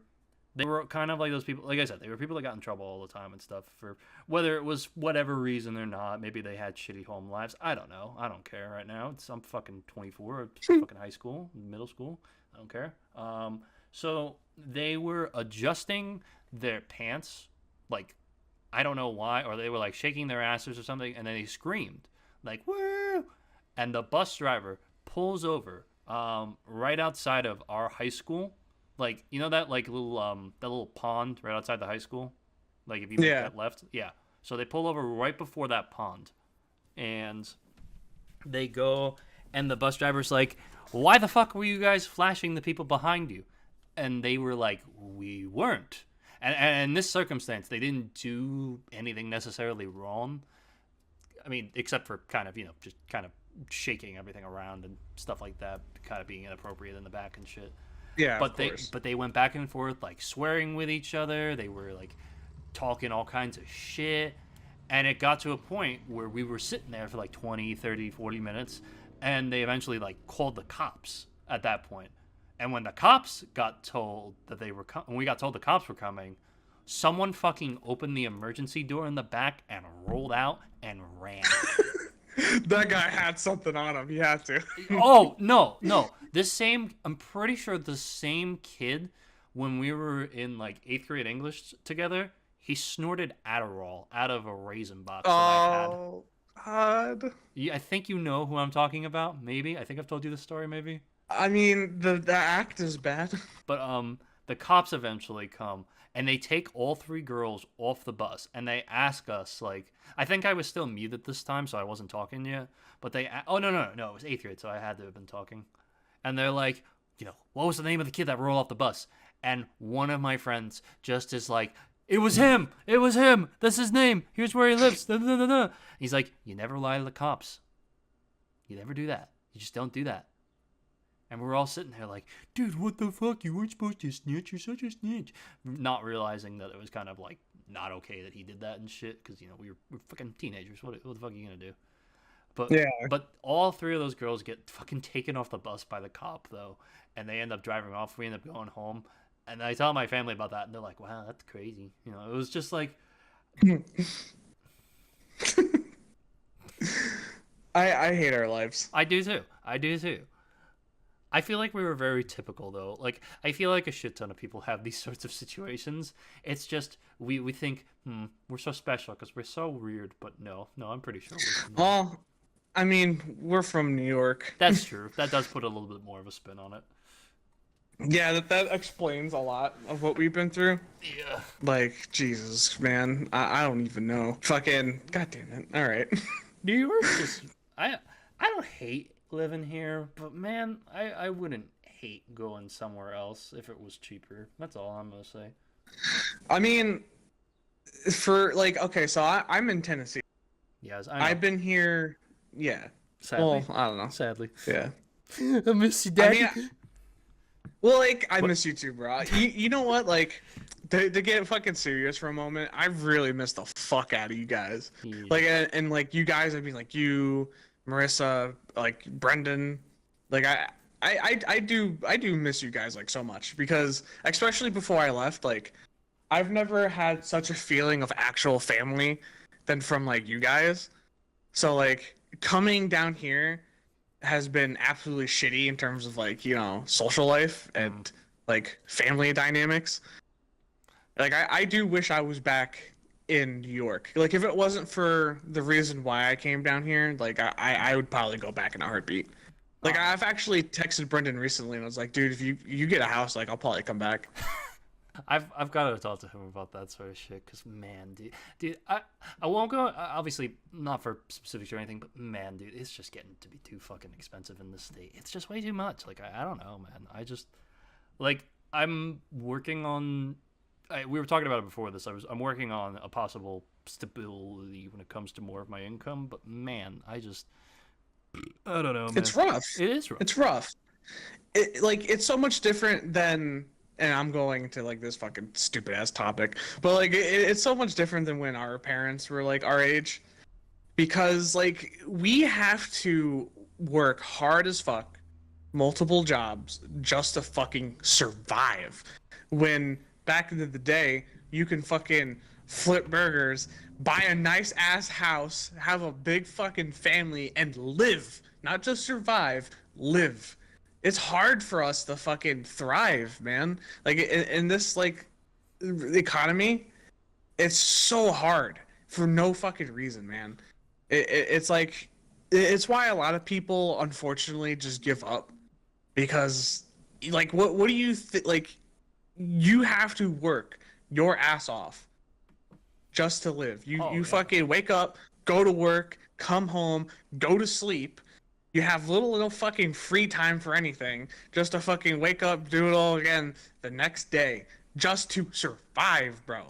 kind of like those people. Like I said, they were people that got in trouble all the time and stuff for whether it was whatever reason or not. Maybe they had shitty home lives. I don't know. I don't care right now. I'm fucking 24. It's fucking high school, middle school. I don't care. So they were adjusting their pants, like I don't know why, or they were like shaking their asses or something, and then they screamed like "woo!" And the bus driver pulls over right outside of our high school, like that like little pond right outside the high school, like if you make that left, yeah. So they pull over right before that pond, and they go, and the bus driver's like, "Why the fuck were you guys flashing the people behind you?" And they were like, "We weren't." And in this circumstance, they didn't do anything necessarily wrong. I mean, except for kind of, just kind of shaking everything around and stuff like that, kind of being inappropriate in the back and shit.
Yeah,
but they went back and forth, like swearing with each other. They were like talking all kinds of shit. And it got to a point where we were sitting there for like 20, 30, 40 minutes. And they eventually like called the cops at that point. And when the cops got told that when we got told the cops were coming, someone fucking opened the emergency door in the back and rolled out and ran.
That guy had something on him. He had to.
Oh, no. I'm pretty sure the same kid, when we were in like 8th grade English together, he snorted Adderall out of a raisin box that I had.
Oh, God.
Yeah, I think you know who I'm talking about, maybe. I think I've told you the story, maybe.
I mean, the act is bad.
But the cops eventually come, and they take all three girls off the bus, and they ask us, like, I think I was still muted this time, so I wasn't talking yet. But no, it was 8th grade, so I had to have been talking. And they're like, what was the name of the kid that rolled off the bus? And one of my friends just is like, it was him, that's his name, here's where he lives. Da, da, da, da. He's like, you never lie to the cops. You never do that. You just don't do that. And we're all sitting there like, dude, what the fuck? You weren't supposed to snitch. You're such a snitch. Not realizing that it was kind of like not okay that he did that and shit. Because, we were fucking teenagers. What the fuck are you going to do? But all three of those girls get fucking taken off the bus by the cop, though. And they end up driving off. We end up going home. And I tell my family about that. And they're like, wow, that's crazy. It was just like...
I hate our lives.
I do too. I feel like we were very typical, though. Like, I feel like a shit ton of people have these sorts of situations. It's just, we think, we're so special because we're so weird. But no, I'm pretty sure we're...
Well, I mean, we're from New York.
That's true. That does put a little bit more of a spin on it.
Yeah, that explains a lot of what we've been through.
Yeah.
Like, Jesus, man. I don't even know. Fucking, goddamn it. All right.
New York is... I don't hate living here, but man, I wouldn't hate going somewhere else if it was cheaper. That's all I'm gonna say.
I mean, for like, okay, so I'm in Tennessee.
Yes, I know.
I've been here, yeah.
Sadly.
Well, I don't know.
Sadly.
Yeah.
I miss you, Daddy.
I mean, well, like, I miss you too, bro. You know what, like, to get fucking serious for a moment, I really miss the fuck out of you guys. Yeah. Like, and like, you guys, I mean, like, you, Marissa, like, Brendan, like, I do miss you guys, like, so much, because, especially before I left, like, I've never had such a feeling of actual family than from, like, you guys. So, like, coming down here has been absolutely shitty in terms of, like, social life and like family dynamics. Like I do wish I was back in New York. Like if it wasn't for the reason why I came down here, like I would probably go back in a heartbeat. Like
Oh,
I've actually texted Brendan recently and I was like, dude, if you get a house, like I'll probably come back.
I've got to talk to him about that sort of shit. Cause man, dude, I won't go. Obviously, not for specifics or anything, but man, dude, it's just getting to be too fucking expensive in this state. It's just way too much. Like I don't know, man. I just like I'm working on. We were talking about it before this. I'm working on a possible stability when it comes to more of my income. But man, I don't know, man.
It's rough.
It is rough.
It's rough. It's so much different than, and I'm going to like this fucking stupid ass topic, but like it's so much different than when our parents were like our age, because like we have to work hard as fuck, multiple jobs just to fucking survive. When back in the day, you can fucking flip burgers, buy a nice ass house, have a big fucking family, and live, not just survive, live. It's hard for us to fucking thrive, man. Like in this like economy, it's so hard for no fucking reason, man. It's like it's why a lot of people unfortunately just give up because like what do you like you have to work your ass off just to live. You
Oh
you
yeah.
fucking wake up, go to work, come home, go to sleep. You have little fucking free time for anything, just to fucking wake up, do it all again the next day, just to survive, bro.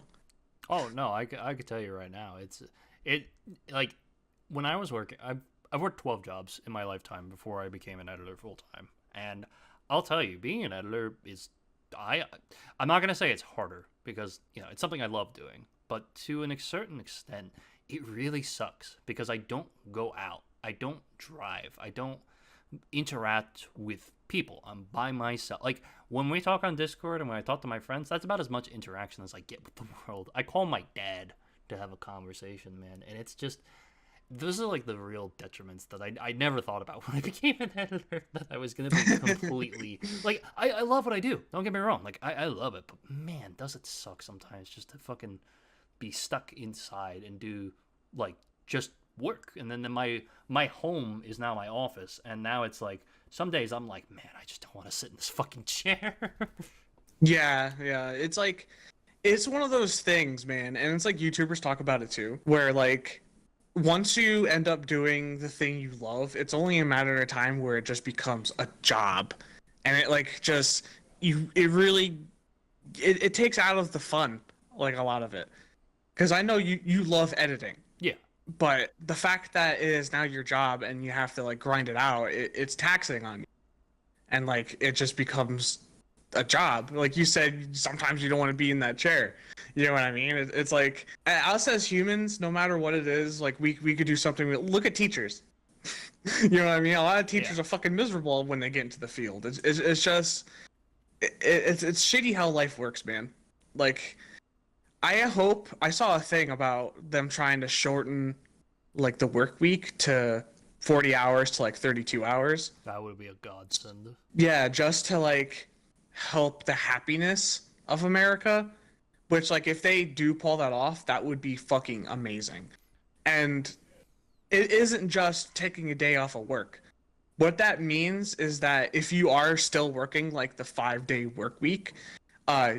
Oh no, I could tell you right now. It like when I was working, I've worked 12 jobs in my lifetime before I became an editor full time, and I'll tell you, being an editor is I I'm not gonna say it's harder because it's something I love doing, but to a certain extent, it really sucks because I don't go out, I don't drive, I don't interact with people. I'm by myself. Like when we talk on Discord and when I talk to my friends, that's about as much interaction as I get with the world. I call my dad to have a conversation, man, and it's just those are like the real detriments that I never thought about when I became an editor. That I was gonna be completely like I love what I do. Don't get me wrong. Like I love it, but man, does it suck sometimes just to fucking be stuck inside and do like just work. And then my home is now my office, and now it's like some days I'm like, man, I just don't want to sit in this fucking chair.
Yeah. It's like it's one of those things, man, and it's like YouTubers talk about it too, where like once you end up doing the thing you love, it's only a matter of time where it just becomes a job. And it like just it really it takes out of the fun, like a lot of it. Because I know you love editing,
Yeah.
but the fact that it is now your job and you have to like grind it out, it's taxing on you. And like it just becomes a job. Like you said, sometimes you don't want to be in that chair. You know what I mean? It's like us as humans, no matter what it is, like we could do something. Look at teachers. You know what I mean? A lot of teachers
Yeah.
are fucking miserable when they get into the field. It's just it's shitty how life works, man. Like I saw a thing about them trying to shorten like the work week to 40 hours to like 32 hours.
That would be a godsend.
Yeah, just to like help the happiness of America, which like if they do pull that off, that would be fucking amazing. And it isn't just taking a day off of work. What that means is that if you are still working like the 5-day work week,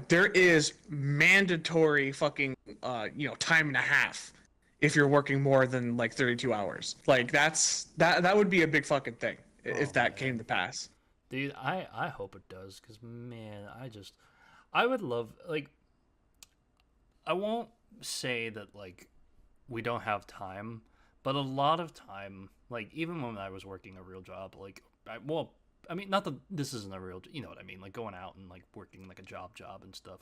there is mandatory fucking time and a half if you're working more than like 32 hours. Like that would be a big fucking thing if
Oh
that
man.
came to pass.
Dude, I hope it does, because man, I would love, like, I won't say that like we don't have time, but a lot of time, like even when I was working a real job, like I mean, not that this isn't a real, you know what I mean, like going out and like working like a job and stuff.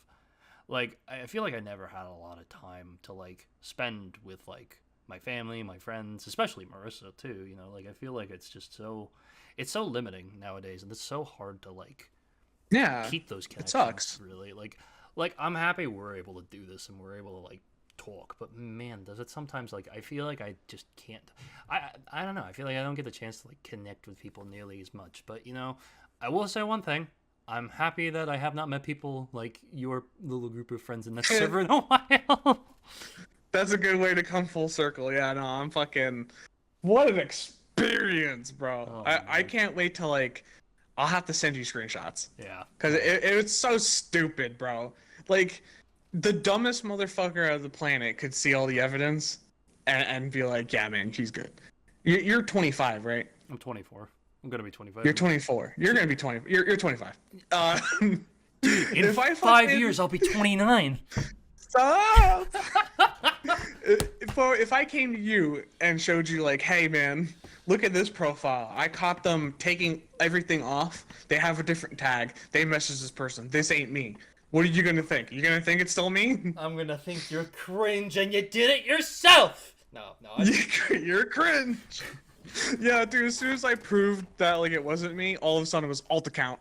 Like I feel like I never had a lot of time to like spend with like my family, my friends, especially Marissa too. Like I feel like it's so limiting nowadays, and it's so hard to like
Yeah,
keep those
it
connections.
sucks.
Really, like I'm happy we're able to do this and we're able to like talk, but man, does it sometimes, like I feel like I just can't. I don't know. I feel like I don't get the chance to like connect with people nearly as much. But I will say one thing. I'm happy that I have not met people like your little group of friends in that server in a while.
That's a good way to come full circle. Yeah, no, I'm fucking. What an experience, bro.
Oh,
I
man.
can't wait to like. I'll have to send you screenshots.
Yeah.
Because it was so stupid, bro. Like, the dumbest motherfucker of the planet could see all the evidence and be like, yeah, man, he's good. You're 25, right?
I'm 24. I'm gonna be 25.
You're 24. You're gonna be 20. You're 25.
In
if I
5 years, I'll be 29.
Stop! if I came to you and showed you like, hey man, look at this profile. I caught them taking everything off. They have a different tag. They messaged this person. This ain't me. What are you gonna think? You gonna think it's still me?
I'm gonna think you're cringe and you did it yourself. No.
You're cringe. Yeah, dude. As soon as I proved that like it wasn't me, all of a sudden it was alt account.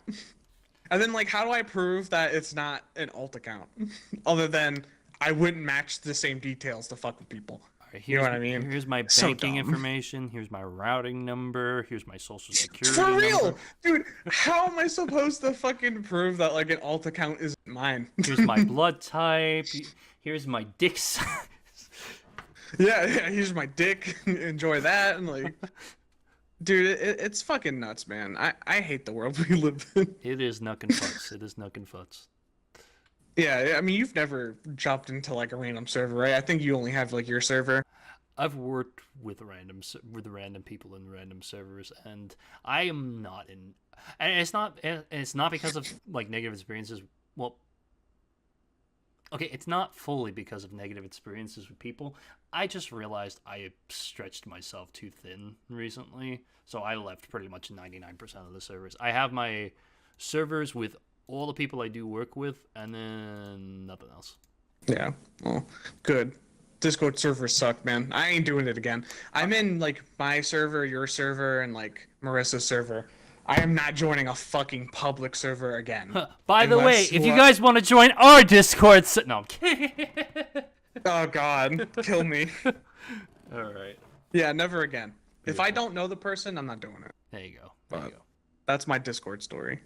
And then like, how do I prove that it's not an alt account? Other than I wouldn't match the same details to fuck with people.
Right,
You know what I mean?
Here's my
So
banking
dumb.
information. Here's my routing number. Here's my social security
For real,
number.
dude. How am I supposed to fucking prove that like an alt account isn't mine?
Here's my blood type. Here's my dick size.
Yeah. Here's my dick. Enjoy that and like, dude, it's fucking nuts, man. I hate the world we live in.
It is nuck and futz. It is nuck and futz.
Yeah, I mean, you've never jumped into like a random server, right? I think you only have like your server.
I've worked with random people in random servers, and I am not in. And it's not because of like negative experiences. Well, okay, it's not fully because of negative experiences with people. I just realized I stretched myself too thin recently, so I left pretty much 99% of the servers. I have my servers with all the people I do work with, and then nothing else.
Yeah, well, good. Discord servers suck, man. I ain't doing it again. I'm in like my server, your server, and like Marissa's server. I am not joining a fucking public server again.
By the way,
Unless
if you guys want to join our Discord, no, I'm kidding.
Oh God, kill me.
All right,
Yeah, never again. If I don't know the person, I'm not doing it.
there you go. There you
But
go.
that's my Discord story.